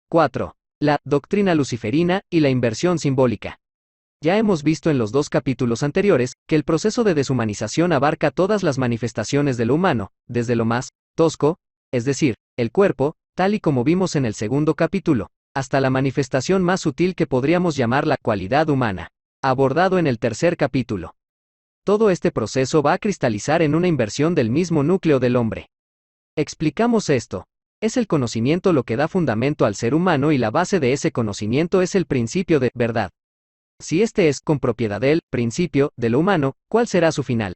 4. La doctrina luciferina y la inversión simbólica. Ya hemos visto en los 2 capítulos anteriores que el proceso de deshumanización abarca todas las manifestaciones de lo humano, desde lo más tosco, es decir, el cuerpo, tal y como vimos en el 2º capítulo, hasta la manifestación más sutil que podríamos llamar la cualidad humana, abordado en el 3er capítulo. Todo este proceso va a cristalizar en una inversión del mismo núcleo del hombre. Explicamos esto. Es el conocimiento lo que da fundamento al ser humano y la base de ese conocimiento es el principio de verdad. Si este es, con propiedad del principio de lo humano, ¿cuál será su final?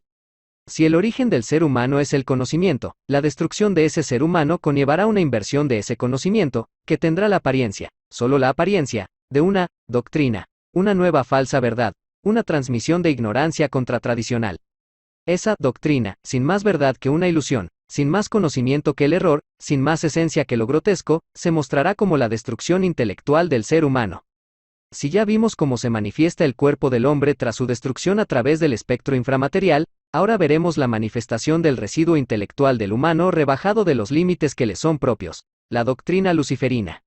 Si el origen del ser humano es el conocimiento, la destrucción de ese ser humano conllevará una inversión de ese conocimiento, que tendrá la apariencia, solo la apariencia, de una doctrina, una nueva falsa verdad, una transmisión de ignorancia contratradicional. Esa doctrina, sin más verdad que una ilusión, sin más conocimiento que el error, sin más esencia que lo grotesco, se mostrará como la destrucción intelectual del ser humano. Si ya vimos cómo se manifiesta el cuerpo del hombre tras su destrucción a través del espectro inframaterial, ahora veremos la manifestación del residuo intelectual del humano rebajado de los límites que le son propios, la doctrina luciferina.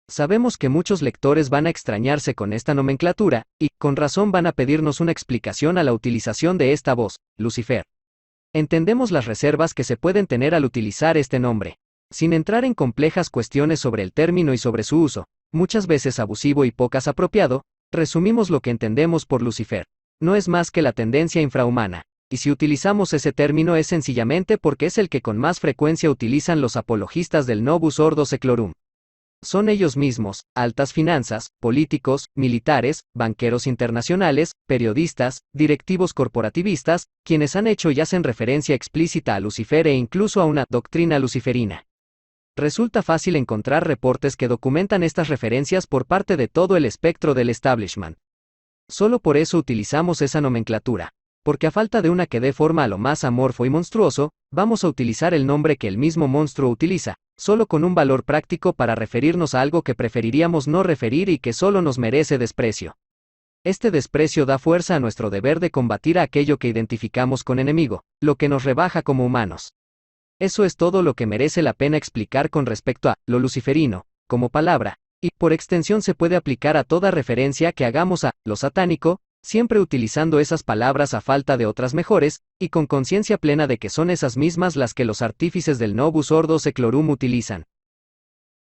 Sabemos que muchos lectores van a extrañarse con esta nomenclatura, y, con razón van a pedirnos una explicación a la utilización de esta voz, Lucifer. Entendemos las reservas que se pueden tener al utilizar este nombre. Sin entrar en complejas cuestiones sobre el término y sobre su uso, muchas veces abusivo y pocas apropiado, resumimos lo que entendemos por Lucifer. No es más que la tendencia infrahumana, y si utilizamos ese término es sencillamente porque es el que con más frecuencia utilizan los apologistas del Novus Ordo Seclorum. Son ellos mismos, altas finanzas, políticos, militares, banqueros internacionales, periodistas, directivos corporativistas, quienes han hecho y hacen referencia explícita a Lucifer e incluso a una doctrina luciferina. Resulta fácil encontrar reportes que documentan estas referencias por parte de todo el espectro del establishment. Solo por eso utilizamos esa nomenclatura, porque a falta de una que dé forma a lo más amorfo y monstruoso, vamos a utilizar el nombre que el mismo monstruo utiliza, solo con un valor práctico para referirnos a algo que preferiríamos no referir y que solo nos merece desprecio. Este desprecio da fuerza a nuestro deber de combatir a aquello que identificamos con enemigo, lo que nos rebaja como humanos. Eso es todo lo que merece la pena explicar con respecto a lo luciferino, como palabra, y por extensión se puede aplicar a toda referencia que hagamos a lo satánico, siempre utilizando esas palabras a falta de otras mejores, y con conciencia plena de que son esas mismas las que los artífices del Novus Ordo Seclorum utilizan.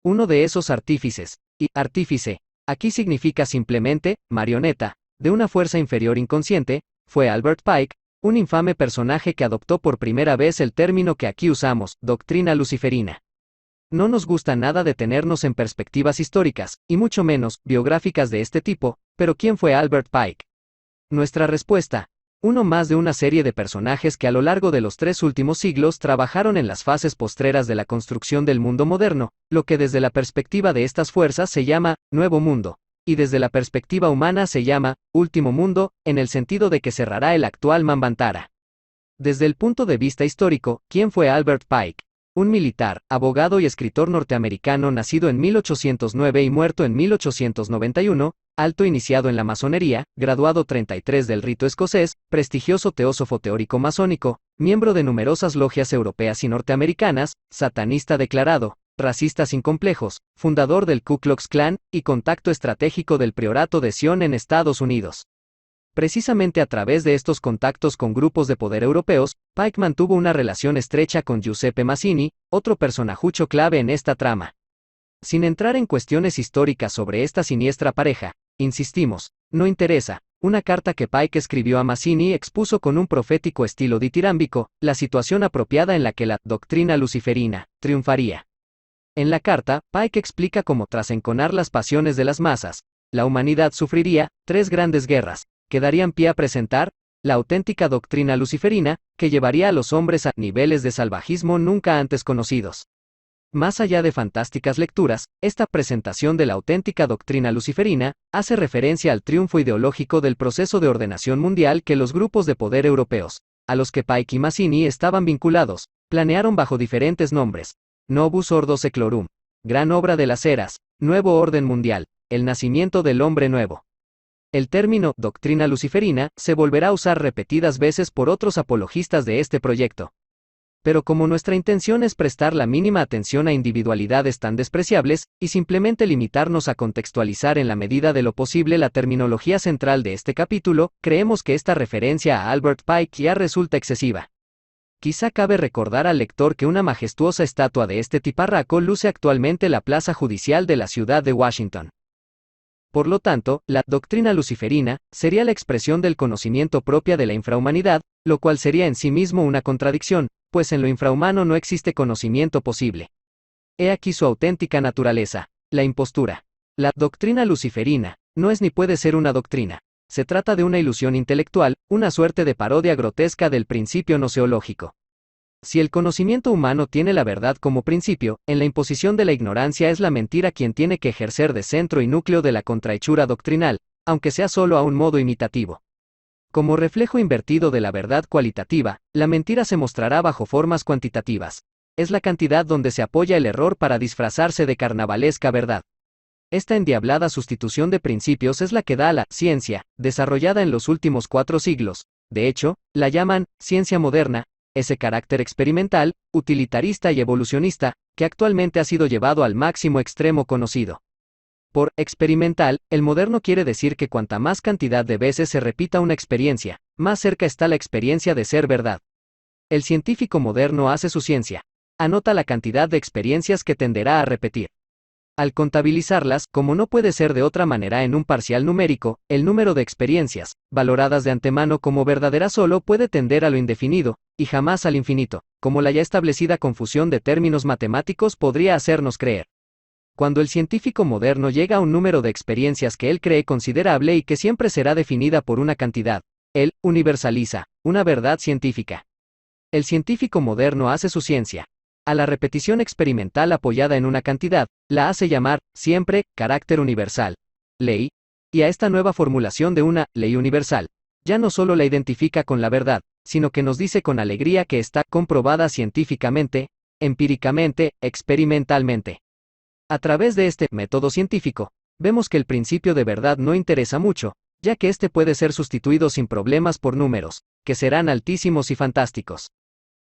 Uno de esos artífices, y artífice, aquí significa simplemente marioneta, de una fuerza inferior inconsciente, fue Albert Pike, un infame personaje que adoptó por primera vez el término que aquí usamos, doctrina luciferina. No nos gusta nada detenernos en perspectivas históricas, y mucho menos biográficas de este tipo, pero ¿quién fue Albert Pike? Nuestra respuesta: uno más de una serie de personajes que a lo largo de los 3 últimos siglos trabajaron en las fases postreras de la construcción del mundo moderno, lo que desde la perspectiva de estas fuerzas se llama Nuevo Mundo, y desde la perspectiva humana se llama Último Mundo, en el sentido de que cerrará el actual Manvantara. Desde el punto de vista histórico, ¿quién fue Albert Pike? Un militar, abogado y escritor norteamericano nacido en 1809 y muerto en 1891, alto iniciado en la masonería, graduado 33 del rito escocés, prestigioso teósofo teórico masónico, miembro de numerosas logias europeas y norteamericanas, satanista declarado, racista sin complejos, fundador del Ku Klux Klan, y contacto estratégico del Priorato de Sion en Estados Unidos. Precisamente a través de estos contactos con grupos de poder europeos, Pike mantuvo una relación estrecha con Giuseppe Mazzini, otro personajucho clave en esta trama. Sin entrar en cuestiones históricas sobre esta siniestra pareja, insistimos, no interesa. Una carta que Pike escribió a Mazzini expuso con un profético estilo ditirámbico la situación apropiada en la que la doctrina luciferina triunfaría. En la carta, Pike explica cómo tras enconar las pasiones de las masas, la humanidad sufriría 3 grandes guerras, que darían pie a presentar la auténtica doctrina luciferina, que llevaría a los hombres a niveles de salvajismo nunca antes conocidos. Más allá de fantásticas lecturas, esta presentación de la auténtica doctrina luciferina hace referencia al triunfo ideológico del proceso de ordenación mundial que los grupos de poder europeos, a los que Pike y Mazzini estaban vinculados, planearon bajo diferentes nombres: Novus Ordo Seclorum, Gran Obra de las Eras, Nuevo Orden Mundial, el nacimiento del hombre nuevo. El término doctrina luciferina se volverá a usar repetidas veces por otros apologistas de este proyecto. Pero como nuestra intención es prestar la mínima atención a individualidades tan despreciables, y simplemente limitarnos a contextualizar en la medida de lo posible la terminología central de este capítulo, creemos que esta referencia a Albert Pike ya resulta excesiva. Quizá cabe recordar al lector que una majestuosa estatua de este tiparraco luce actualmente la plaza judicial de la ciudad de Washington. Por lo tanto, la doctrina luciferina sería la expresión del conocimiento propia de la infrahumanidad, lo cual sería en sí mismo una contradicción, pues en lo infrahumano no existe conocimiento posible. He aquí su auténtica naturaleza, la impostura. La doctrina luciferina no es ni puede ser una doctrina. Se trata de una ilusión intelectual, una suerte de parodia grotesca del principio gnoseológico. Si el conocimiento humano tiene la verdad como principio, en la imposición de la ignorancia es la mentira quien tiene que ejercer de centro y núcleo de la contrahechura doctrinal, aunque sea solo a un modo imitativo. Como reflejo invertido de la verdad cualitativa, la mentira se mostrará bajo formas cuantitativas. Es la cantidad donde se apoya el error para disfrazarse de carnavalesca verdad. Esta endiablada sustitución de principios es la que da a la ciencia, desarrollada en los últimos 4 siglos. De hecho, la llaman ciencia moderna, ese carácter experimental, utilitarista y evolucionista, que actualmente ha sido llevado al máximo extremo conocido. Por experimental, el moderno quiere decir que cuanta más cantidad de veces se repita una experiencia, más cerca está la experiencia de ser verdad. El científico moderno hace su ciencia. Anota la cantidad de experiencias que tenderá a repetir. Al contabilizarlas, como no puede ser de otra manera en un parcial numérico, el número de experiencias, valoradas de antemano como verdaderas solo puede tender a lo indefinido, y jamás al infinito, como la ya establecida confusión de términos matemáticos podría hacernos creer. Cuando el científico moderno llega a un número de experiencias que él cree considerable y que siempre será definida por una cantidad, él universaliza una verdad científica. El científico moderno hace su ciencia. A la repetición experimental apoyada en una cantidad, la hace llamar, siempre, carácter universal, ley, y a esta nueva formulación de una ley universal, ya no solo la identifica con la verdad, sino que nos dice con alegría que está comprobada científicamente, empíricamente, experimentalmente. A través de este método científico, vemos que el principio de verdad no interesa mucho, ya que este puede ser sustituido sin problemas por números, que serán altísimos y fantásticos.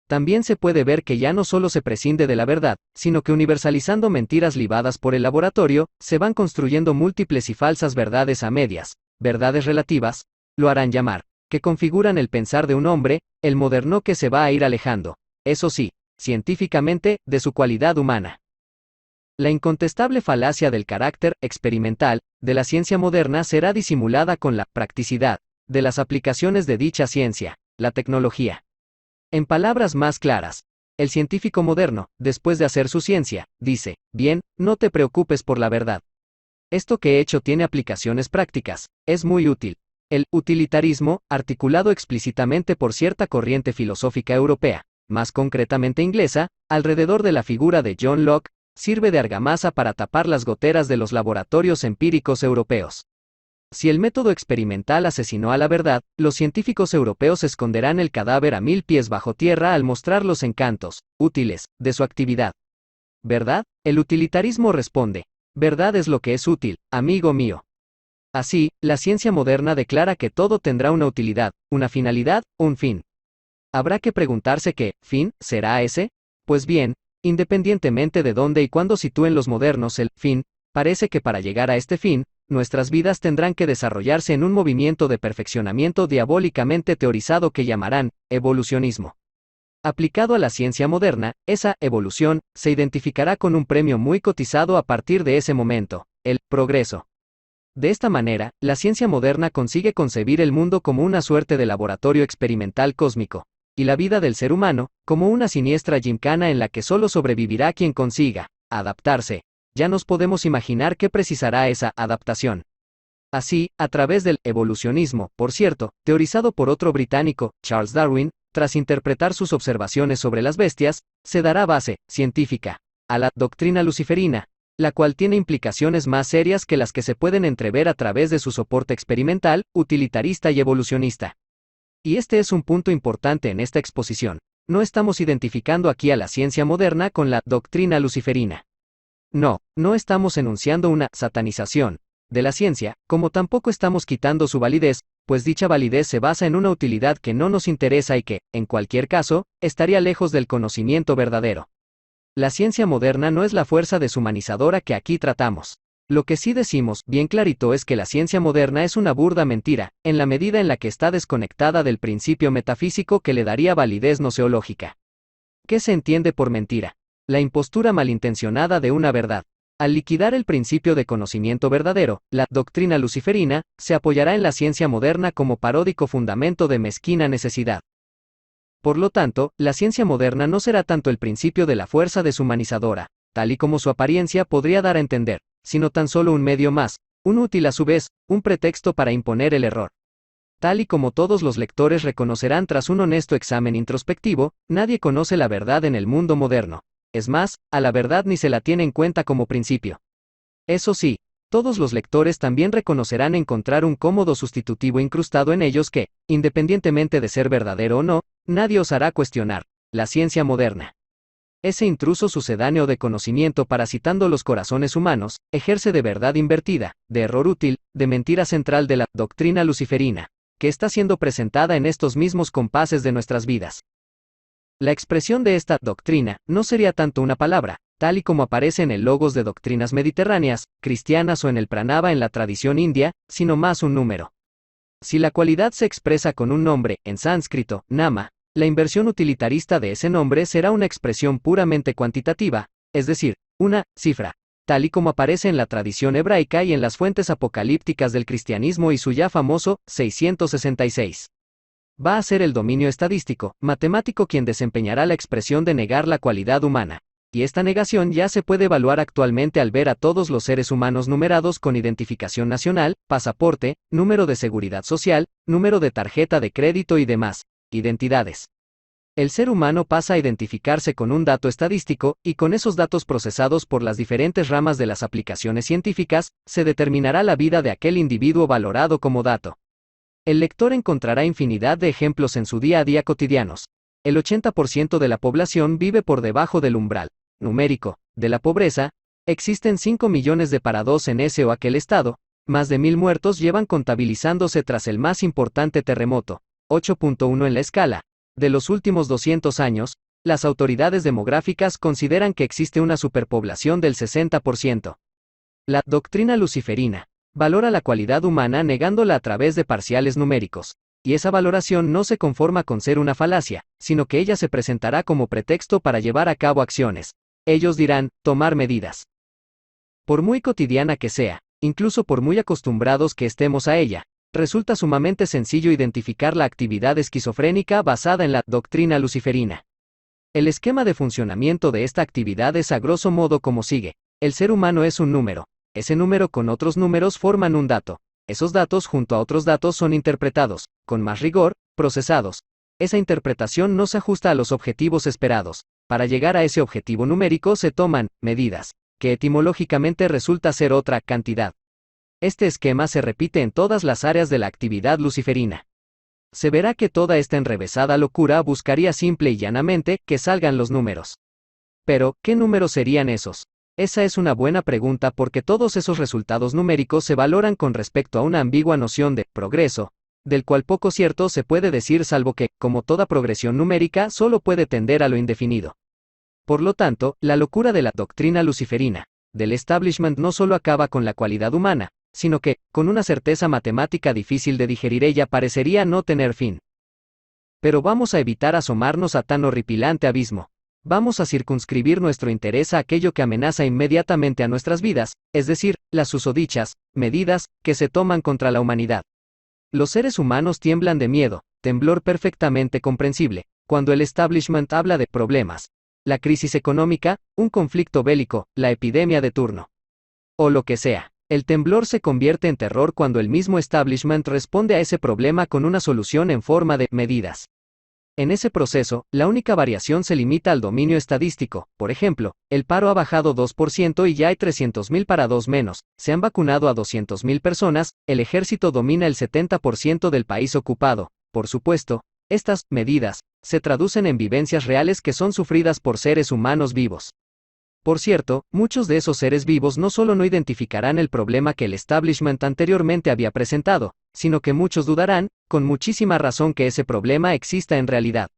También se puede ver que ya no solo se prescinde de la verdad, sino que universalizando mentiras libadas por el laboratorio, se van construyendo múltiples y falsas verdades a medias, verdades relativas, lo harán llamar, que configuran el pensar de un hombre, el moderno que se va a ir alejando, eso sí, científicamente, de su cualidad humana. La incontestable falacia del carácter experimental de la ciencia moderna será disimulada con la practicidad de las aplicaciones de dicha ciencia, la tecnología. En palabras más claras, el científico moderno, después de hacer su ciencia, dice, bien, no te preocupes por la verdad. Esto que he hecho tiene aplicaciones prácticas, es muy útil. El utilitarismo, articulado explícitamente por cierta corriente filosófica europea, más concretamente inglesa, alrededor de la figura de John Locke, sirve de argamasa para tapar las goteras de los laboratorios empíricos europeos. Si el método experimental asesinó a la verdad, los científicos europeos esconderán el cadáver a 1000 pies bajo tierra al mostrar los encantos, útiles, de su actividad. ¿Verdad? El utilitarismo responde, verdad es lo que es útil, amigo mío. Así, la ciencia moderna declara que todo tendrá una utilidad, una finalidad, un fin. Habrá que preguntarse qué fin será ese. Pues bien, independientemente de dónde y cuándo sitúen los modernos el fin, parece que para llegar a este fin, nuestras vidas tendrán que desarrollarse en un movimiento de perfeccionamiento diabólicamente teorizado que llamarán evolucionismo. Aplicado a la ciencia moderna, esa evolución se identificará con un premio muy cotizado a partir de ese momento, el progreso. De esta manera, la ciencia moderna consigue concebir el mundo como una suerte de laboratorio experimental cósmico, y la vida del ser humano, como una siniestra gincana en la que solo sobrevivirá quien consiga adaptarse. Ya nos podemos imaginar qué precisará esa adaptación. Así, a través del evolucionismo, por cierto, teorizado por otro británico, Charles Darwin, tras interpretar sus observaciones sobre las bestias, se dará base científica a la doctrina luciferina, la cual tiene implicaciones más serias que las que se pueden entrever a través de su soporte experimental, utilitarista y evolucionista. Y este es un punto importante en esta exposición. No estamos identificando aquí a la ciencia moderna con la doctrina luciferina. No estamos enunciando una satanización de la ciencia, como tampoco estamos quitando su validez, pues dicha validez se basa en una utilidad que no nos interesa y que, en cualquier caso, estaría lejos del conocimiento verdadero. La ciencia moderna no es la fuerza deshumanizadora que aquí tratamos. Lo que sí decimos, bien clarito, es que la ciencia moderna es una burda mentira, en la medida en la que está desconectada del principio metafísico que le daría validez gnoseológica. ¿Qué se entiende por mentira? La impostura malintencionada de una verdad. Al liquidar el principio de conocimiento verdadero, la doctrina luciferina se apoyará en la ciencia moderna como paródico fundamento de mezquina necesidad. Por lo tanto, la ciencia moderna no será tanto el principio de la fuerza deshumanizadora, tal y como su apariencia podría dar a entender, sino tan solo un medio más, un útil a su vez, un pretexto para imponer el error. Tal y como todos los lectores reconocerán tras un honesto examen introspectivo, nadie conoce la verdad en el mundo moderno. Es más, a la verdad ni se la tiene en cuenta como principio. Eso sí, todos los lectores también reconocerán encontrar un cómodo sustitutivo incrustado en ellos que, independientemente de ser verdadero o no, nadie osará cuestionar: la ciencia moderna. Ese intruso sucedáneo de conocimiento parasitando los corazones humanos, ejerce de verdad invertida, de error útil, de mentira central de la doctrina luciferina, que está siendo presentada en estos mismos compases de nuestras vidas. La expresión de esta doctrina no sería tanto una palabra, tal y como aparece en el logos de doctrinas mediterráneas, cristianas o en el pranava en la tradición india, sino más un número. Si la cualidad se expresa con un nombre, en sánscrito, nama, la inversión utilitarista de ese nombre será una expresión puramente cuantitativa, es decir, una cifra, tal y como aparece en la tradición hebraica y en las fuentes apocalípticas del cristianismo y su ya famoso 666. Va a ser el dominio estadístico, matemático quien desempeñará la expresión de negar la cualidad humana, y esta negación ya se puede evaluar actualmente al ver a todos los seres humanos numerados con identificación nacional, pasaporte, número de seguridad social, número de tarjeta de crédito y demás identidades. El ser humano pasa a identificarse con un dato estadístico, y con esos datos procesados por las diferentes ramas de las aplicaciones científicas, se determinará la vida de aquel individuo valorado como dato. El lector encontrará infinidad de ejemplos en su día a día cotidianos. El 80% de la población vive por debajo del umbral numérico de la pobreza, existen 5 millones de parados en ese o aquel estado, más de 1000 muertos llevan contabilizándose tras el más importante terremoto, 8.1 en la escala, de los últimos 200 años, las autoridades demográficas consideran que existe una superpoblación del 60%. La doctrina luciferina valora la cualidad humana negándola a través de parciales numéricos, y esa valoración no se conforma con ser una falacia, sino que ella se presentará como pretexto para llevar a cabo acciones. Ellos dirán, tomar medidas. Por muy cotidiana que sea, incluso por muy acostumbrados que estemos a ella, resulta sumamente sencillo identificar la actividad esquizofrénica basada en la doctrina luciferina. El esquema de funcionamiento de esta actividad es a grosso modo como sigue: el ser humano es un número, ese número con otros números forman un dato, esos datos junto a otros datos son interpretados, con más rigor, procesados. Esa interpretación no se ajusta a los objetivos esperados. Para llegar a ese objetivo numérico se toman medidas, que etimológicamente resulta ser otra cantidad. Este esquema se repite en todas las áreas de la actividad luciferina. Se verá que toda esta enrevesada locura buscaría simple y llanamente que salgan los números. Pero, ¿qué números serían esos? Esa es una buena pregunta porque todos esos resultados numéricos se valoran con respecto a una ambigua noción de progreso, del cual poco cierto se puede decir salvo que, como toda progresión numérica, solo puede tender a lo indefinido. Por lo tanto, la locura de la doctrina luciferina, del establishment no solo acaba con la cualidad humana, sino que, con una certeza matemática difícil de digerir, ella parecería no tener fin. Pero vamos a evitar asomarnos a tan horripilante abismo. Vamos a circunscribir nuestro interés a aquello que amenaza inmediatamente a nuestras vidas, es decir, las susodichas medidas que se toman contra la humanidad. Los seres humanos tiemblan de miedo, temblor perfectamente comprensible, cuando el establishment habla de problemas. La crisis económica, un conflicto bélico, la epidemia de turno. O lo que sea. El temblor se convierte en terror cuando el mismo establishment responde a ese problema con una solución en forma de medidas. En ese proceso, la única variación se limita al dominio estadístico. Por ejemplo, el paro ha bajado 2% y ya hay 300.000 parados menos, se han vacunado a 200.000 personas, el ejército domina el 70% del país ocupado. Por supuesto, estas medidas se traducen en vivencias reales que son sufridas por seres humanos vivos. Por cierto, muchos de esos seres vivos no solo no identificarán el problema que el establishment anteriormente había presentado, sino que muchos dudarán, con muchísima razón, que ese problema exista en realidad.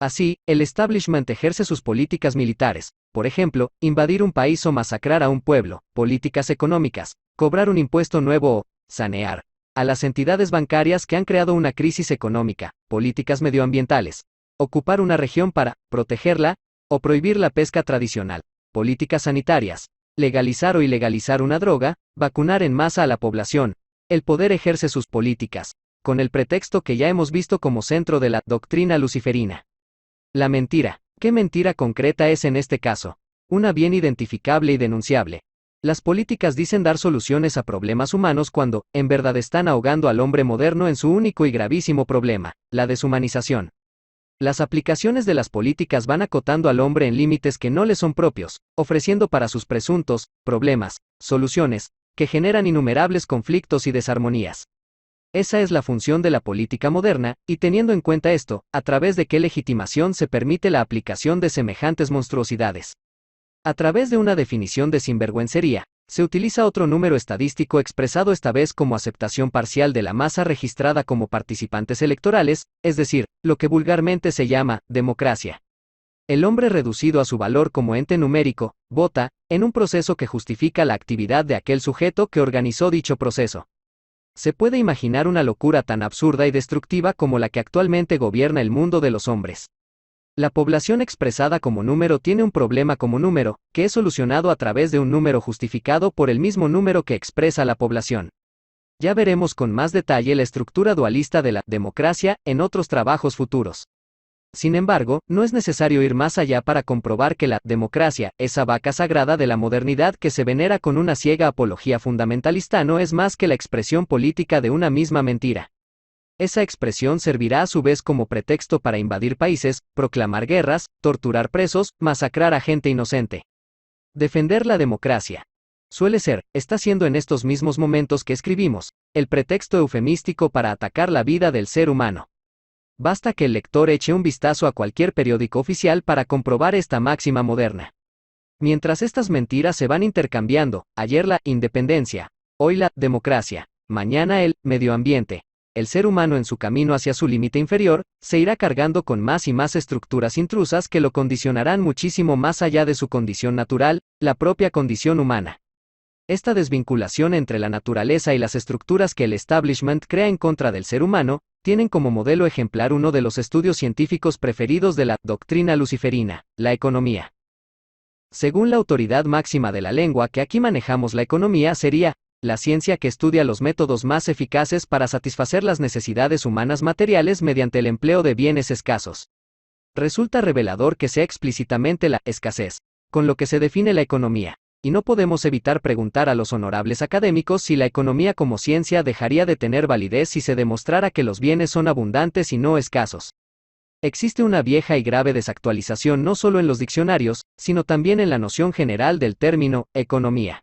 Así, el establishment ejerce sus políticas militares, por ejemplo, invadir un país o masacrar a un pueblo, políticas económicas, cobrar un impuesto nuevo o sanear a las entidades bancarias que han creado una crisis económica, políticas medioambientales, ocupar una región para protegerla, o prohibir la pesca tradicional, políticas sanitarias, legalizar o ilegalizar una droga, vacunar en masa a la población. El poder ejerce sus políticas, con el pretexto que ya hemos visto como centro de la doctrina luciferina. La mentira. ¿Qué mentira concreta es en este caso? Una bien identificable y denunciable. Las políticas dicen dar soluciones a problemas humanos cuando, en verdad, están ahogando al hombre moderno en su único y gravísimo problema, la deshumanización. Las aplicaciones de las políticas van acotando al hombre en límites que no le son propios, ofreciendo para sus presuntos problemas soluciones que generan innumerables conflictos y desarmonías. Esa es la función de la política moderna, y teniendo en cuenta esto, ¿a través de qué legitimación se permite la aplicación de semejantes monstruosidades? A través de una definición de sinvergüencería, se utiliza otro número estadístico expresado esta vez como aceptación parcial de la masa registrada como participantes electorales, es decir, lo que vulgarmente se llama democracia. El hombre reducido a su valor como ente numérico, vota, en un proceso que justifica la actividad de aquel sujeto que organizó dicho proceso. Se puede imaginar una locura tan absurda y destructiva como la que actualmente gobierna el mundo de los hombres. La población expresada como número tiene un problema como número, que es solucionado a través de un número justificado por el mismo número que expresa la población. Ya veremos con más detalle la estructura dualista de la democracia en otros trabajos futuros. Sin embargo, no es necesario ir más allá para comprobar que la democracia, esa vaca sagrada de la modernidad que se venera con una ciega apología fundamentalista, no es más que la expresión política de una misma mentira. Esa expresión servirá a su vez como pretexto para invadir países, proclamar guerras, torturar presos, masacrar a gente inocente. Defender la democracia está siendo en estos mismos momentos que escribimos, el pretexto eufemístico para atacar la vida del ser humano. Basta que el lector eche un vistazo a cualquier periódico oficial para comprobar esta máxima moderna. Mientras estas mentiras se van intercambiando, ayer la independencia, hoy la democracia, mañana el medio ambiente, el ser humano en su camino hacia su límite inferior, se irá cargando con más y más estructuras intrusas que lo condicionarán muchísimo más allá de su condición natural, la propia condición humana. Esta desvinculación entre la naturaleza y las estructuras que el establishment crea en contra del ser humano, tienen como modelo ejemplar uno de los estudios científicos preferidos de la doctrina luciferina, la economía. Según la autoridad máxima de la lengua que aquí manejamos, la economía sería la ciencia que estudia los métodos más eficaces para satisfacer las necesidades humanas materiales mediante el empleo de bienes escasos. Resulta revelador que sea explícitamente la escasez, con lo que se define la economía. Y no podemos evitar preguntar a los honorables académicos si la economía como ciencia dejaría de tener validez si se demostrara que los bienes son abundantes y no escasos. Existe una vieja y grave desactualización no solo en los diccionarios, sino también en la noción general del término economía.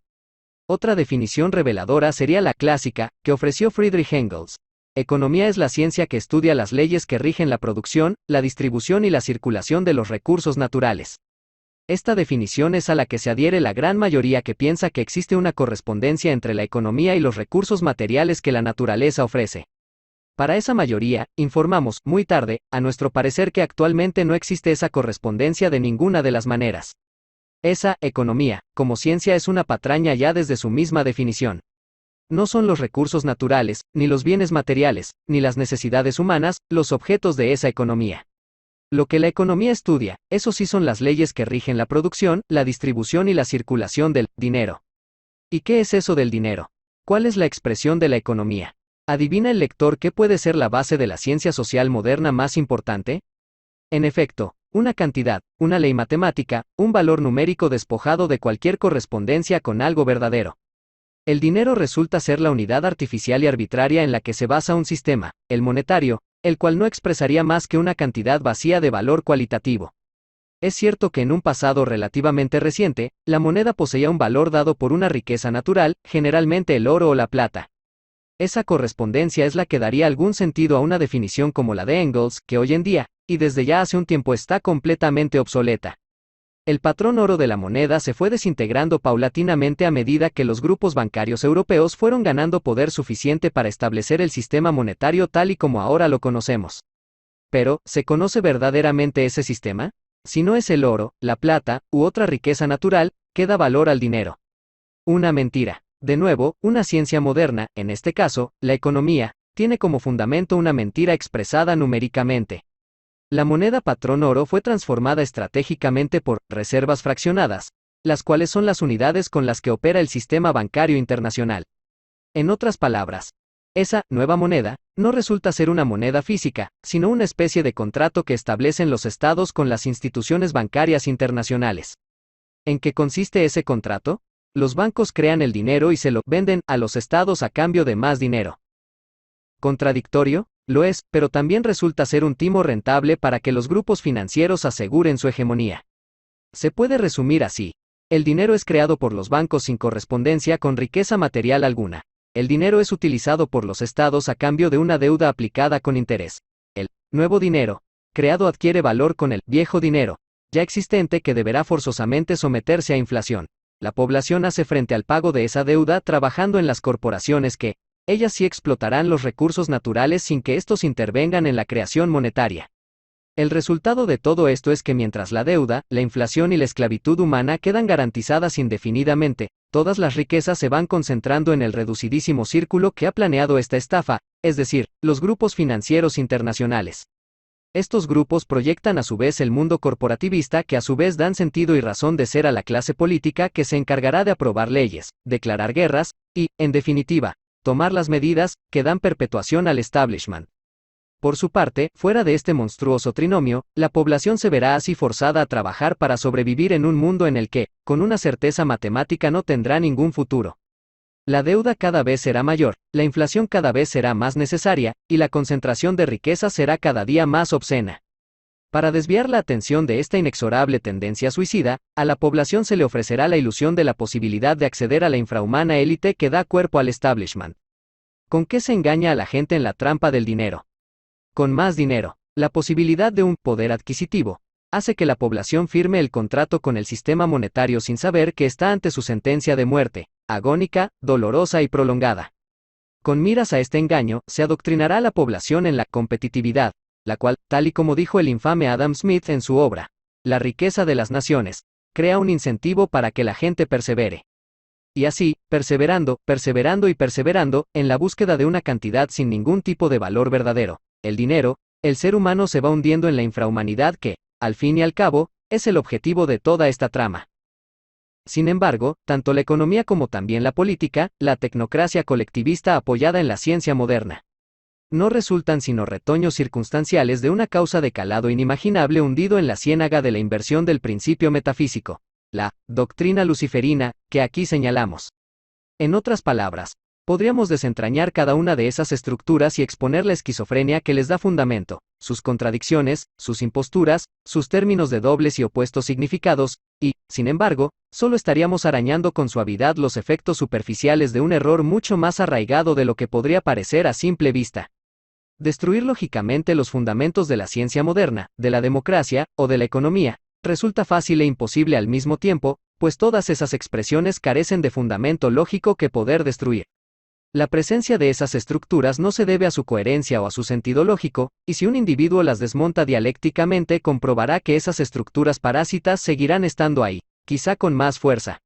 Otra definición reveladora sería la clásica, que ofreció Friedrich Engels. Economía es la ciencia que estudia las leyes que rigen la producción, la distribución y la circulación de los recursos naturales. Esta definición es a la que se adhiere la gran mayoría que piensa que existe una correspondencia entre la economía y los recursos materiales que la naturaleza ofrece. Para esa mayoría, informamos, muy tarde, a nuestro parecer, que actualmente no existe esa correspondencia de ninguna de las maneras. Esa economía, como ciencia, es una patraña ya desde su misma definición. No son los recursos naturales, ni los bienes materiales, ni las necesidades humanas, los objetos de esa economía. Lo que la economía estudia, eso sí, son las leyes que rigen la producción, la distribución y la circulación del dinero. ¿Y qué es eso del dinero? ¿Cuál es la expresión de la economía? ¿Adivina el lector qué puede ser la base de la ciencia social moderna más importante? En efecto, una cantidad, una ley matemática, un valor numérico despojado de cualquier correspondencia con algo verdadero. El dinero resulta ser la unidad artificial y arbitraria en la que se basa un sistema, el monetario, el cual no expresaría más que una cantidad vacía de valor cualitativo. Es cierto que en un pasado relativamente reciente, la moneda poseía un valor dado por una riqueza natural, generalmente el oro o la plata. Esa correspondencia es la que daría algún sentido a una definición como la de Engels, que hoy en día, y desde ya hace un tiempo, está completamente obsoleta. El patrón oro de la moneda se fue desintegrando paulatinamente a medida que los grupos bancarios europeos fueron ganando poder suficiente para establecer el sistema monetario tal y como ahora lo conocemos. Pero, ¿se conoce verdaderamente ese sistema? Si no es el oro, la plata, u otra riqueza natural, ¿qué da valor al dinero? Una mentira. De nuevo, una ciencia moderna, en este caso, la economía, tiene como fundamento una mentira expresada numéricamente. La moneda patrón oro fue transformada estratégicamente por reservas fraccionadas, las cuales son las unidades con las que opera el sistema bancario internacional. En otras palabras, esa nueva moneda no resulta ser una moneda física, sino una especie de contrato que establecen los estados con las instituciones bancarias internacionales. ¿En qué consiste ese contrato? Los bancos crean el dinero y se lo venden a los estados a cambio de más dinero. ¿Contradictorio? Lo es, pero también resulta ser un timo rentable para que los grupos financieros aseguren su hegemonía. Se puede resumir así. El dinero es creado por los bancos sin correspondencia con riqueza material alguna. El dinero es utilizado por los estados a cambio de una deuda aplicada con interés. El nuevo dinero creado adquiere valor con el viejo dinero ya existente que deberá forzosamente someterse a inflación. La población hace frente al pago de esa deuda trabajando en las corporaciones que, ellas sí explotarán los recursos naturales sin que estos intervengan en la creación monetaria. El resultado de todo esto es que mientras la deuda, la inflación y la esclavitud humana quedan garantizadas indefinidamente, todas las riquezas se van concentrando en el reducidísimo círculo que ha planeado esta estafa, es decir, los grupos financieros internacionales. Estos grupos proyectan a su vez el mundo corporativista que a su vez dan sentido y razón de ser a la clase política que se encargará de aprobar leyes, declarar guerras, y, en definitiva, tomar las medidas que dan perpetuación al establishment. Por su parte, fuera de este monstruoso trinomio, la población se verá así forzada a trabajar para sobrevivir en un mundo en el que, con una certeza matemática no tendrá ningún futuro. La deuda cada vez será mayor, la inflación cada vez será más necesaria, y la concentración de riqueza será cada día más obscena. Para desviar la atención de esta inexorable tendencia suicida, a la población se le ofrecerá la ilusión de la posibilidad de acceder a la infrahumana élite que da cuerpo al establishment. ¿Con qué se engaña a la gente en la trampa del dinero? Con más dinero. La posibilidad de un poder adquisitivo hace que la población firme el contrato con el sistema monetario sin saber que está ante su sentencia de muerte, agónica, dolorosa y prolongada. Con miras a este engaño, se adoctrinará a la población en la competitividad, la cual, tal y como dijo el infame Adam Smith en su obra, La riqueza de las naciones, crea un incentivo para que la gente persevere. Y así, perseverando, perseverando y perseverando, en la búsqueda de una cantidad sin ningún tipo de valor verdadero, el dinero, el ser humano se va hundiendo en la infrahumanidad que, al fin y al cabo, es el objetivo de toda esta trama. Sin embargo, tanto la economía como también la política, la tecnocracia colectivista apoyada en la ciencia moderna, no resultan sino retoños circunstanciales de una causa de calado inimaginable hundido en la ciénaga de la inversión del principio metafísico, la doctrina luciferina, que aquí señalamos. En otras palabras, podríamos desentrañar cada una de esas estructuras y exponer la esquizofrenia que les da fundamento, sus contradicciones, sus imposturas, sus términos de dobles y opuestos significados, y, sin embargo, solo estaríamos arañando con suavidad los efectos superficiales de un error mucho más arraigado de lo que podría parecer a simple vista. Destruir lógicamente los fundamentos de la ciencia moderna, de la democracia, o de la economía, resulta fácil e imposible al mismo tiempo, pues todas esas expresiones carecen de fundamento lógico que poder destruir. La presencia de esas estructuras no se debe a su coherencia o a su sentido lógico, y si un individuo las desmonta dialécticamente comprobará que esas estructuras parásitas seguirán estando ahí, quizá con más fuerza.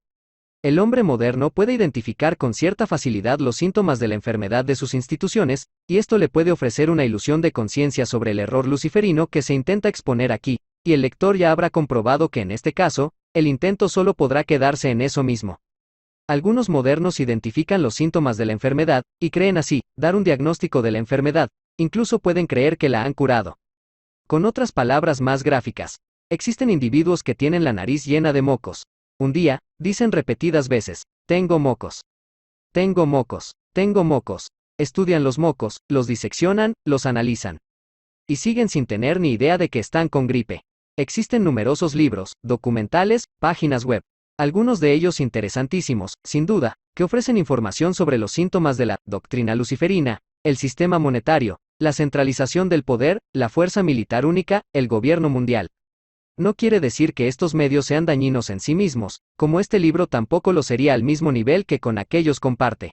El hombre moderno puede identificar con cierta facilidad los síntomas de la enfermedad de sus instituciones, y esto le puede ofrecer una ilusión de conciencia sobre el error luciferino que se intenta exponer aquí, y el lector ya habrá comprobado que en este caso, el intento solo podrá quedarse en eso mismo. Algunos modernos identifican los síntomas de la enfermedad, y creen así, dar un diagnóstico de la enfermedad, incluso pueden creer que la han curado. Con otras palabras más gráficas, existen individuos que tienen la nariz llena de mocos. Un día, dicen repetidas veces, tengo mocos. Tengo mocos. Tengo mocos. Estudian los mocos, los diseccionan, los analizan. Y siguen sin tener ni idea de que están con gripe. Existen numerosos libros, documentales, páginas web. Algunos de ellos interesantísimos, sin duda, que ofrecen información sobre los síntomas de la doctrina luciferina, el sistema monetario, la centralización del poder, la fuerza militar única, el gobierno mundial. No quiere decir que estos medios sean dañinos en sí mismos, como este libro tampoco lo sería al mismo nivel que con aquellos comparte.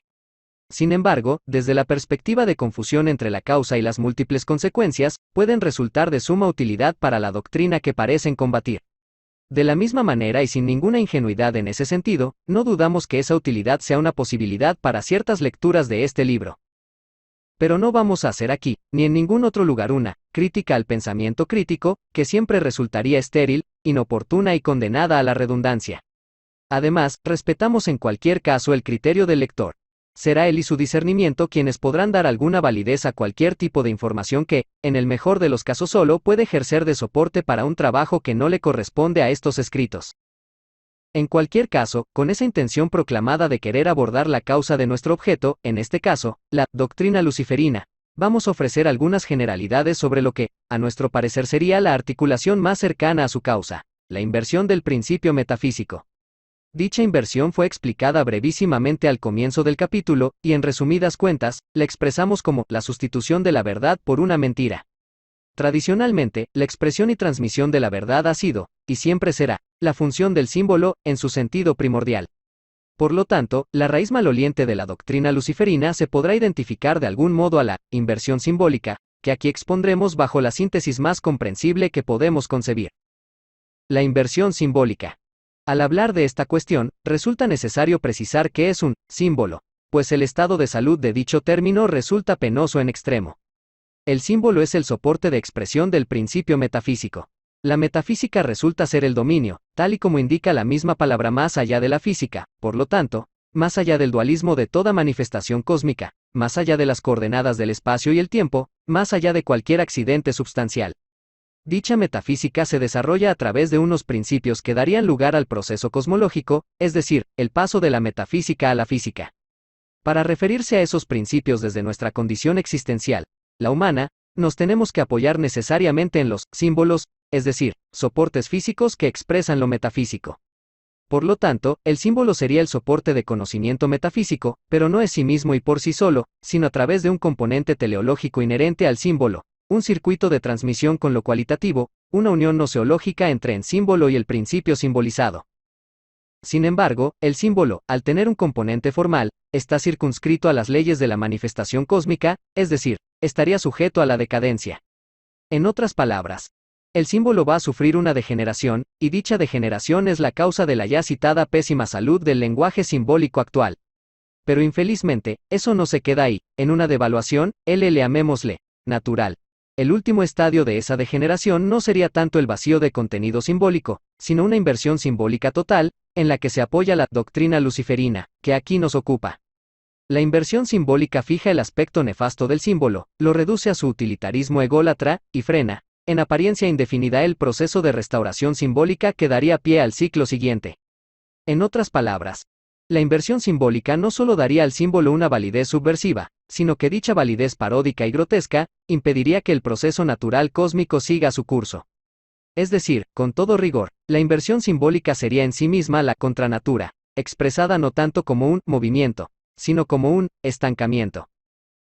Sin embargo, desde la perspectiva de confusión entre la causa y las múltiples consecuencias, pueden resultar de suma utilidad para la doctrina que parecen combatir. De la misma manera y sin ninguna ingenuidad en ese sentido, no dudamos que esa utilidad sea una posibilidad para ciertas lecturas de este libro. Pero no vamos a hacer aquí, ni en ningún otro lugar una crítica al pensamiento crítico, que siempre resultaría estéril, inoportuna y condenada a la redundancia. Además, respetamos en cualquier caso el criterio del lector. Será él y su discernimiento quienes podrán dar alguna validez a cualquier tipo de información que, en el mejor de los casos solo puede ejercer de soporte para un trabajo que no le corresponde a estos escritos. En cualquier caso, con esa intención proclamada de querer abordar la causa de nuestro objeto, en este caso, la doctrina luciferina, vamos a ofrecer algunas generalidades sobre lo que, a nuestro parecer sería la articulación más cercana a su causa, la inversión del principio metafísico. Dicha inversión fue explicada brevísimamente al comienzo del capítulo, y en resumidas cuentas, la expresamos como la sustitución de la verdad por una mentira. Tradicionalmente, la expresión y transmisión de la verdad ha sido, y siempre será, la función del símbolo, en su sentido primordial. Por lo tanto, la raíz maloliente de la doctrina luciferina se podrá identificar de algún modo a la inversión simbólica, que aquí expondremos bajo la síntesis más comprensible que podemos concebir. La inversión simbólica. Al hablar de esta cuestión, resulta necesario precisar qué es un símbolo, pues el estado de salud de dicho término resulta penoso en extremo. El símbolo es el soporte de expresión del principio metafísico. La metafísica resulta ser el dominio, tal y como indica la misma palabra, más allá de la física, por lo tanto, más allá del dualismo de toda manifestación cósmica, más allá de las coordenadas del espacio y el tiempo, más allá de cualquier accidente substancial. Dicha metafísica se desarrolla a través de unos principios que darían lugar al proceso cosmológico, es decir, el paso de la metafísica a la física. Para referirse a esos principios desde nuestra condición existencial, la humana, nos tenemos que apoyar necesariamente en los símbolos, es decir, soportes físicos que expresan lo metafísico. Por lo tanto, el símbolo sería el soporte de conocimiento metafísico, pero no es sí mismo y por sí solo, sino a través de un componente teleológico inherente al símbolo, un circuito de transmisión con lo cualitativo, una unión noseológica entre el símbolo y el principio simbolizado. Sin embargo, el símbolo, al tener un componente formal, está circunscrito a las leyes de la manifestación cósmica, es decir, estaría sujeto a la decadencia. En otras palabras, el símbolo va a sufrir una degeneración, y dicha degeneración es la causa de la ya citada pésima salud del lenguaje simbólico actual. Pero infelizmente, eso no se queda ahí, en una devaluación, llamémosle, natural. El último estadio de esa degeneración no sería tanto el vacío de contenido simbólico, sino una inversión simbólica total, en la que se apoya la doctrina luciferina, que aquí nos ocupa. La inversión simbólica fija el aspecto nefasto del símbolo, lo reduce a su utilitarismo ególatra, y frena, en apariencia indefinida, el proceso de restauración simbólica que daría pie al ciclo siguiente. En otras palabras, la inversión simbólica no solo daría al símbolo una validez subversiva, sino que dicha validez paródica y grotesca, impediría que el proceso natural cósmico siga su curso. Es decir, con todo rigor, la inversión simbólica sería en sí misma la contranatura, expresada no tanto como un movimiento, sino como un estancamiento.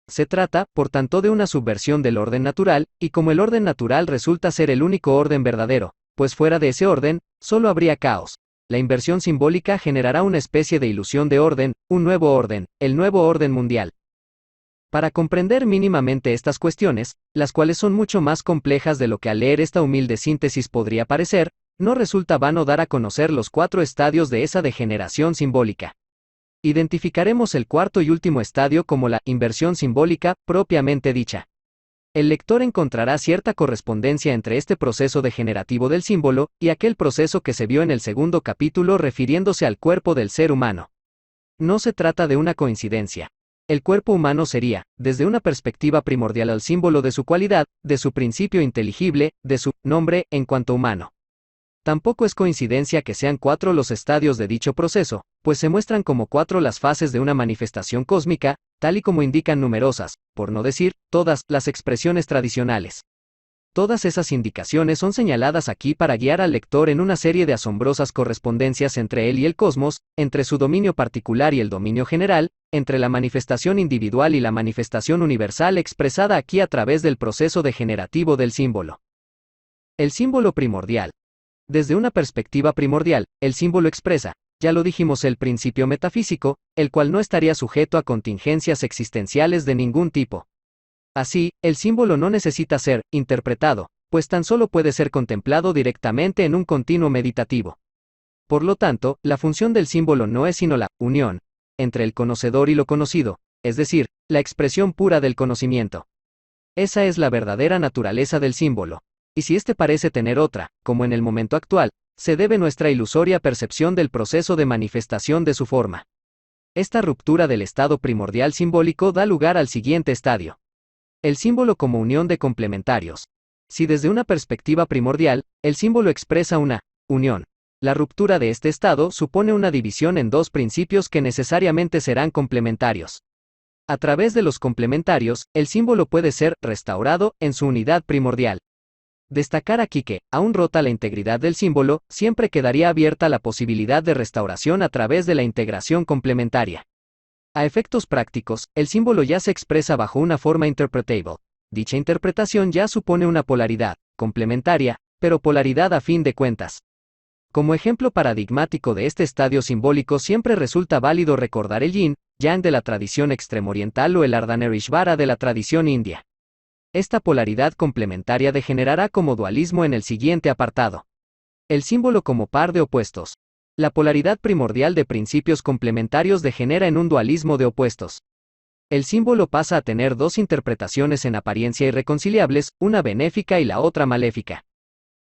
Se trata, por tanto, de una subversión del orden natural, y como el orden natural resulta ser el único orden verdadero, pues fuera de ese orden, solo habría caos. La inversión simbólica generará una especie de ilusión de orden, un nuevo orden, el nuevo orden mundial. Para comprender mínimamente estas cuestiones, las cuales son mucho más complejas de lo que al leer esta humilde síntesis podría parecer, no resulta vano dar a conocer los 4 estadios de esa degeneración simbólica. Identificaremos el cuarto y último estadio como la inversión simbólica, propiamente dicha. El lector encontrará cierta correspondencia entre este proceso degenerativo del símbolo, y aquel proceso que se vio en el segundo capítulo refiriéndose al cuerpo del ser humano. No se trata de una coincidencia. El cuerpo humano sería, desde una perspectiva primordial, el símbolo de su cualidad, de su principio inteligible, de su nombre, en cuanto humano. Tampoco es coincidencia que sean 4 los estadios de dicho proceso, pues se muestran como 4 las fases de una manifestación cósmica, tal y como indican numerosas, por no decir, todas, las expresiones tradicionales. Todas esas indicaciones son señaladas aquí para guiar al lector en una serie de asombrosas correspondencias entre él y el cosmos, entre su dominio particular y el dominio general, entre la manifestación individual y la manifestación universal expresada aquí a través del proceso degenerativo del símbolo. El símbolo primordial, Desde una perspectiva primordial, el símbolo expresa, ya lo dijimos, el principio metafísico, el cual no estaría sujeto a contingencias existenciales de ningún tipo. Así, el símbolo no necesita ser interpretado, pues tan solo puede ser contemplado directamente en un continuo meditativo. Por lo tanto, la función del símbolo no es sino la unión entre el conocedor y lo conocido, es decir, la expresión pura del conocimiento. Esa es la verdadera naturaleza del símbolo. Y si éste parece tener otra, como en el momento actual, se debe a nuestra ilusoria percepción del proceso de manifestación de su forma. Esta ruptura del estado primordial simbólico da lugar al siguiente estadio. El símbolo como unión de complementarios. Si desde una perspectiva primordial, el símbolo expresa una unión, la ruptura de este estado supone una división en dos principios que necesariamente serán complementarios. A través de los complementarios, el símbolo puede ser restaurado en su unidad primordial. Destacar aquí que, aún rota la integridad del símbolo, siempre quedaría abierta la posibilidad de restauración a través de la integración complementaria. A efectos prácticos, el símbolo ya se expresa bajo una forma interpretable. Dicha interpretación ya supone una polaridad, complementaria, pero polaridad a fin de cuentas. Como ejemplo paradigmático de este estadio simbólico siempre resulta válido recordar el yin, yang de la tradición extremoriental o el ardhanarishvara de la tradición india. Esta polaridad complementaria degenerará como dualismo en el siguiente apartado. El símbolo como par de opuestos. La polaridad primordial de principios complementarios degenera en un dualismo de opuestos. El símbolo pasa a tener dos interpretaciones en apariencia irreconciliables, una benéfica y la otra maléfica.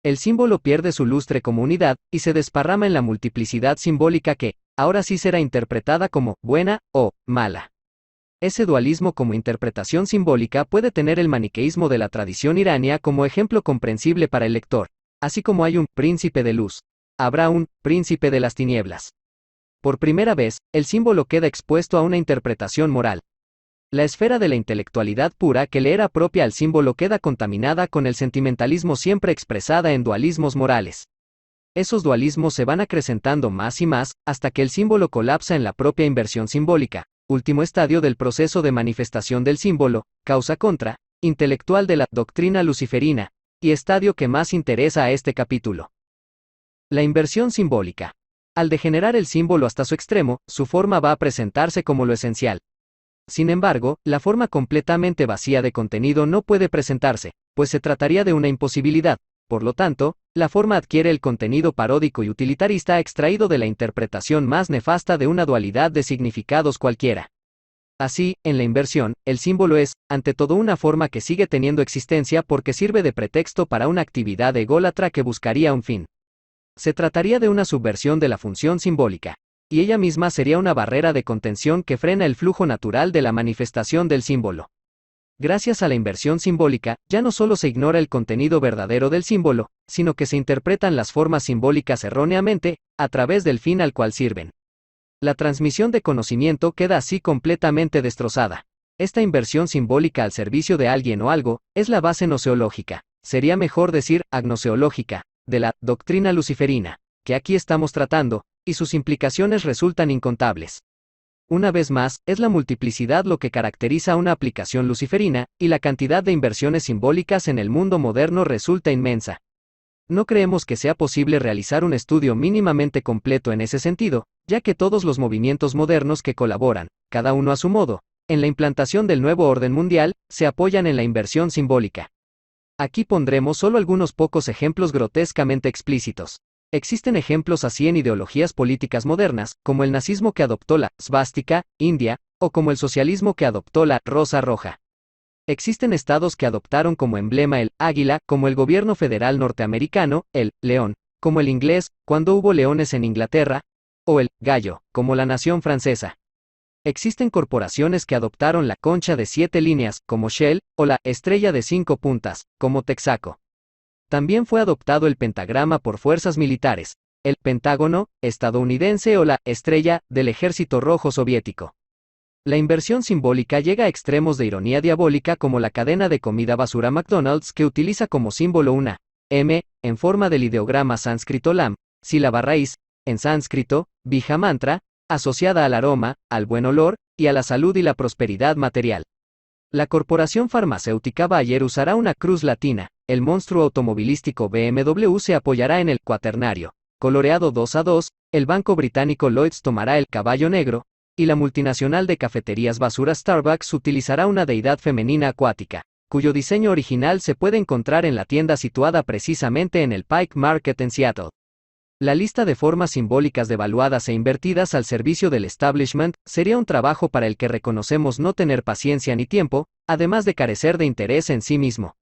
El símbolo pierde su lustre como unidad, y se desparrama en la multiplicidad simbólica que, ahora sí será interpretada como buena o mala. Ese dualismo como interpretación simbólica puede tener el maniqueísmo de la tradición irania como ejemplo comprensible para el lector. Así como hay un príncipe de luz, habrá un príncipe de las tinieblas. Por primera vez, el símbolo queda expuesto a una interpretación moral. La esfera de la intelectualidad pura que le era propia al símbolo queda contaminada con el sentimentalismo siempre expresada en dualismos morales. Esos dualismos se van acrecentando más y más, hasta que el símbolo colapsa en la propia inversión simbólica, último estadio del proceso de manifestación del símbolo, causa contra, intelectual de la doctrina luciferina, y estadio que más interesa a este capítulo. La inversión simbólica. Al degenerar el símbolo hasta su extremo, su forma va a presentarse como lo esencial. Sin embargo, la forma completamente vacía de contenido no puede presentarse, pues se trataría de una imposibilidad. Por lo tanto, la forma adquiere el contenido paródico y utilitarista extraído de la interpretación más nefasta de una dualidad de significados cualquiera. Así, en la inversión, el símbolo es, ante todo, una forma que sigue teniendo existencia porque sirve de pretexto para una actividad ególatra que buscaría un fin. Se trataría de una subversión de la función simbólica, y ella misma sería una barrera de contención que frena el flujo natural de la manifestación del símbolo. Gracias a la inversión simbólica, ya no solo se ignora el contenido verdadero del símbolo, sino que se interpretan las formas simbólicas erróneamente, a través del fin al cual sirven. La transmisión de conocimiento queda así completamente destrozada. Esta inversión simbólica al servicio de alguien o algo, es la base gnoseológica, sería mejor decir agnoseológica, de la doctrina luciferina, que aquí estamos tratando, y sus implicaciones resultan incontables. Una vez más, es la multiplicidad lo que caracteriza una aplicación luciferina, y la cantidad de inversiones simbólicas en el mundo moderno resulta inmensa. No creemos que sea posible realizar un estudio mínimamente completo en ese sentido, ya que todos los movimientos modernos que colaboran, cada uno a su modo, en la implantación del nuevo orden mundial, se apoyan en la inversión simbólica. Aquí pondremos solo algunos pocos ejemplos grotescamente explícitos. Existen ejemplos así en ideologías políticas modernas, como el nazismo que adoptó la svástica, India, o como el socialismo que adoptó la rosa roja. Existen estados que adoptaron como emblema el águila, como el gobierno federal norteamericano, el león, como el inglés, cuando hubo leones en Inglaterra, o el gallo, como la nación francesa. Existen corporaciones que adoptaron la concha de 7 líneas, como Shell, o la estrella de 5 puntas, como Texaco. También fue adoptado el pentagrama por fuerzas militares, el Pentágono estadounidense o la estrella del Ejército Rojo soviético. La inversión simbólica llega a extremos de ironía diabólica como la cadena de comida basura McDonald's que utiliza como símbolo una M, en forma del ideograma sánscrito Lam, sílaba raíz, en sánscrito, Bija mantra, asociada al aroma, al buen olor, y a la salud y la prosperidad material. La corporación farmacéutica Bayer usará una cruz latina, el monstruo automovilístico BMW se apoyará en el cuaternario, coloreado 2 a 2, el banco británico Lloyds tomará el caballo negro, y la multinacional de cafeterías basura Starbucks utilizará una deidad femenina acuática, cuyo diseño original se puede encontrar en la tienda situada precisamente en el Pike Market en Seattle. La lista de formas simbólicas devaluadas e invertidas al servicio del establishment sería un trabajo para el que reconocemos no tener paciencia ni tiempo, además de carecer de interés en sí mismo.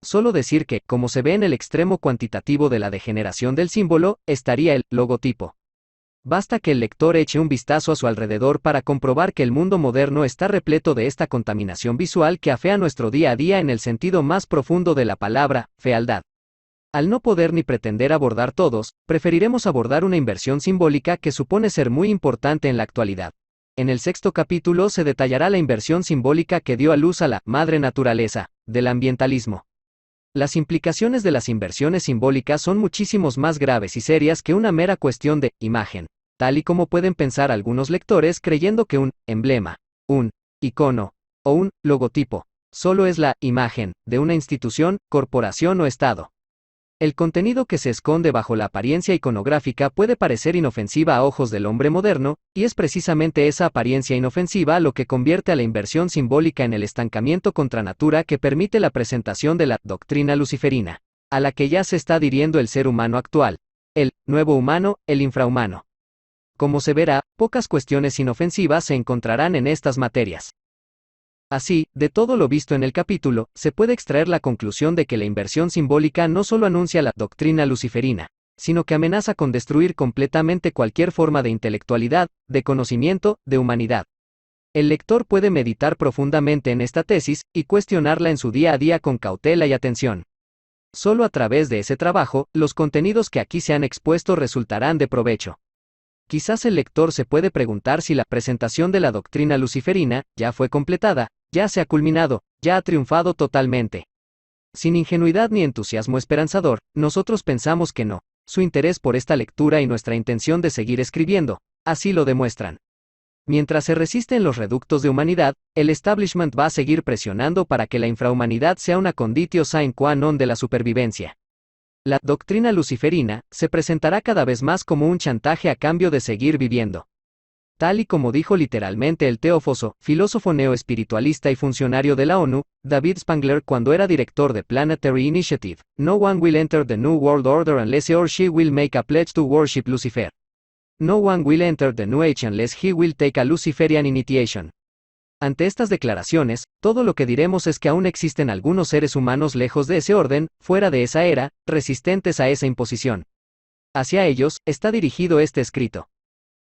Solo decir que, como se ve en el extremo cuantitativo de la degeneración del símbolo, estaría el logotipo. Basta que el lector eche un vistazo a su alrededor para comprobar que el mundo moderno está repleto de esta contaminación visual que afea nuestro día a día en el sentido más profundo de la palabra, fealdad. Al no poder ni pretender abordar todos, preferiremos abordar una inversión simbólica que supone ser muy importante en la actualidad. En el 6º capítulo se detallará la inversión simbólica que dio a luz a la madre naturaleza del ambientalismo. Las implicaciones de las inversiones simbólicas son muchísimos más graves y serias que una mera cuestión de imagen, tal y como pueden pensar algunos lectores creyendo que un emblema, un icono o un logotipo solo es la imagen de una institución, corporación o estado. El contenido que se esconde bajo la apariencia iconográfica puede parecer inofensiva a ojos del hombre moderno, y es precisamente esa apariencia inofensiva lo que convierte a la inversión simbólica en el estancamiento contra natura que permite la presentación de la doctrina luciferina, a la que ya se está adhiriendo el ser humano actual, el nuevo humano, el infrahumano. Como se verá, pocas cuestiones inofensivas se encontrarán en estas materias. Así, de todo lo visto en el capítulo, se puede extraer la conclusión de que la inversión simbólica no solo anuncia la doctrina luciferina, sino que amenaza con destruir completamente cualquier forma de intelectualidad, de conocimiento, de humanidad. El lector puede meditar profundamente en esta tesis, y cuestionarla en su día a día con cautela y atención. Solo a través de ese trabajo, los contenidos que aquí se han expuesto resultarán de provecho. Quizás el lector se puede preguntar si la presentación de la doctrina luciferina ya fue completada, ya se ha culminado, ya ha triunfado totalmente. Sin ingenuidad ni entusiasmo esperanzador, nosotros pensamos que no. Su interés por esta lectura y nuestra intención de seguir escribiendo, así lo demuestran. Mientras se resiste en los reductos de humanidad, el establishment va a seguir presionando para que la infrahumanidad sea una conditio sine qua non de la supervivencia. La doctrina luciferina se presentará cada vez más como un chantaje a cambio de seguir viviendo. Tal y como dijo literalmente el teófoso, filósofo neo-espiritualista y funcionario de la ONU, David Spangler cuando era director de Planetary Initiative, "No one will enter the New World Order unless he or she will make a pledge to worship Lucifer. No one will enter the New Age unless he will take a Luciferian initiation". Ante estas declaraciones, todo lo que diremos es que aún existen algunos seres humanos lejos de ese orden, fuera de esa era, resistentes a esa imposición. Hacia ellos está dirigido este escrito.